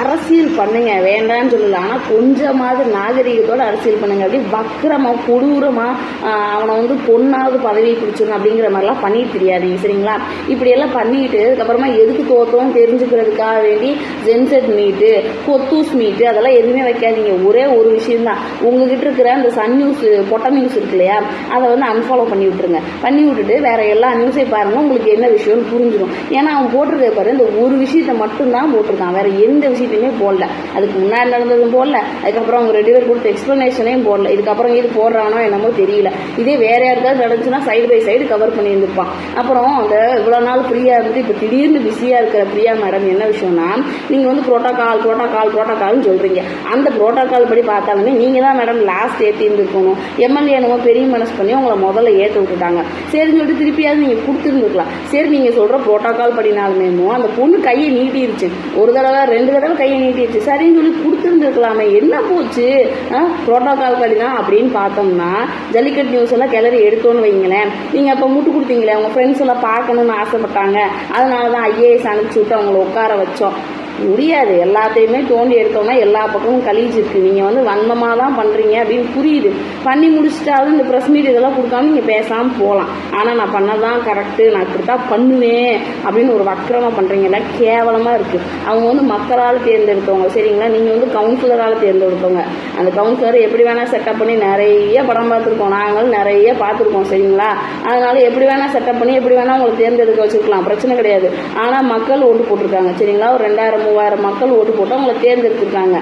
அரசியல் பண்ணுங்க, வேண்டான்னு சொல்லல. ஆனால் கொஞ்சமாவது நாகரிகத்தோட அரசியல் பண்ணுங்க. அப்படி வக்கரமா கொடூரமா அவனை வந்து பொண்ணாவது பதவி பிடிச்சிடணும் அப்படிங்கிற மாதிரிலாம் பண்ணிட்டு தெரியாதீங்க, சரிங்களா? இப்படியெல்லாம் பண்ணிட்டு அதுக்கப்புறமா எதுக்கு தோற்றோம் தெரிஞ்சுக்கிறதுக்காக வேண்டி ஜென்செட் மீட்டு, கொத்தூஸ் மீட்டு அதெல்லாம் எதுவுமே வைக்காதீங்க. ஒரே ஒரு விஷயம்தான், உங்ககிட்ட இருக்கிற அந்த சன் நியூஸ் பொட்ட நியூஸ் இருக்கு இல்லையா, அதை வந்து அன்ஃபாலோ பண்ணி விட்டுருங்க. பண்ணி விட்டுட்டு வேற எல்லா நியூஸையும் பாருங்க, உங்களுக்கு என்ன விஷயம்னு புரிஞ்சிடும். ஏன்னா அவன் போட்டிருக்க பாரு, இந்த ஒரு விஷயத்த மட்டும்தான் போட்டிருக்கான், வேற எந்த விஷயத்தையுமே போடல. அதுக்கு முன்னாடி நடந்ததும் போடல, அதுக்கப்புறம் அவங்க 2 பேர் கொடுத்த எக்ஸ்பிளனேஷனையும் போடல. இதுக்கப்புறம் இது போடுறானோ என்னமோ தெரியல. இதே வேற யாருக்காவது நடந்துச்சுன்னா சைடு பை சைடு கவர் பண்ணி இருந்திருப்பான். அப்புறம் அந்த இவ்வளோ நாள் ஃப்ரீயா இருந்துட்டு இப்போ திடீர்னு பிஸியா இருக்கிற பிரியா மேடம் என்ன விஷயம்னா, நீங்க வந்து புரோட்டோகால்னு சொல்றீங்க. அந்த புரோட்டோகால் படி பார்த்தாலுமே நீங்க தான் மேடம் லாஸ்ட் ஏற்றி இருந்திருக்கணும். எம்எல்ஏ என்னமோ பெரிய மனசு பண்ணி உங்களை முதல்ல ஏற்ற விட்டுட்டாங்க. சரின்னு சொல்லிட்டு திருப்பியாவது நீங்க கொடுத்துருந்துருக்கலாம். சரி, நீங்க சொல்ற புரோட்டோகால் படினாலுமே அந்த பொண்ணு கையை நீட்டிருச்சு, ஒரு தடவை 2 தடவை கையை நீட்டிருச்சு, சரின்னு சொல்லி கொடுத்துருந்துருக்கலாமே, என்ன போச்சு? புரோட்டோகால் படிதான் அப்படின்னு பார்த்தோம்னா ஜல்லிக்கட்டு நியூஸ் எல்லாம் கிளறி எடுத்தோன்னு வைங்களேன். நீங்க அப்ப முட்டு கொடுத்தீங்களே, உங்க ஃப்ரெண்ட்ஸ் எல்லாம் பார்க்கணும்னு ஆசைப்பட்டாங்க, அதனாலதான் ஐஏஎஸ் அனுப்பிச்சு விட்டு அவங்களை உட்கார வச்சோம். முடியாது. எல்லாத்தையுமே தோண்டி எடுத்தோம்னா எல்லா பக்கமும் கலீஜ் இருக்கு. நீங்க வந்து வன்மமா தான் பண்றீங்க அப்படின்னு புரியுது. பண்ணி முடிச்சுட்டாவது இந்த ப்ரெஸ் மீட் இதெல்லாம் கொடுக்காம நீங்க பேசாம போகலாம். ஆனா நான் பண்ணதான் கரெக்டு, நான் இப்படித்தான் பண்ணுவேன் அப்படின்னு ஒரு வக்கரமா பண்றீங்கல்ல, கேவலமா இருக்கு. அவங்க வந்து மக்களால் தேர்ந்தெடுத்தவங்க, சரிங்களா? நீங்க வந்து கவுன்சிலரால் தேர்ந்தெடுத்தவங்க. அந்த கவுன்சிலர் எப்படி வேணா செட்டப் பண்ணி நிறைய படம் பார்த்துருக்கோம், நாங்களும் நிறைய பார்த்துருக்கோம், சரிங்களா? அதனால எப்படி வேணா செட்டப் பண்ணி எப்படி வேணா உங்களை தேர்ந்தெடுக்க வச்சிருக்கலாம், பிரச்சனை கிடையாது. ஆனா மக்கள் ஓட்டு போட்டிருக்காங்க, சரிங்களா? ஒரு 2000-3000 மக்கள் ஓட்டு போட்டு அவங்களை தேர்ந்தெடுத்திருக்காங்க.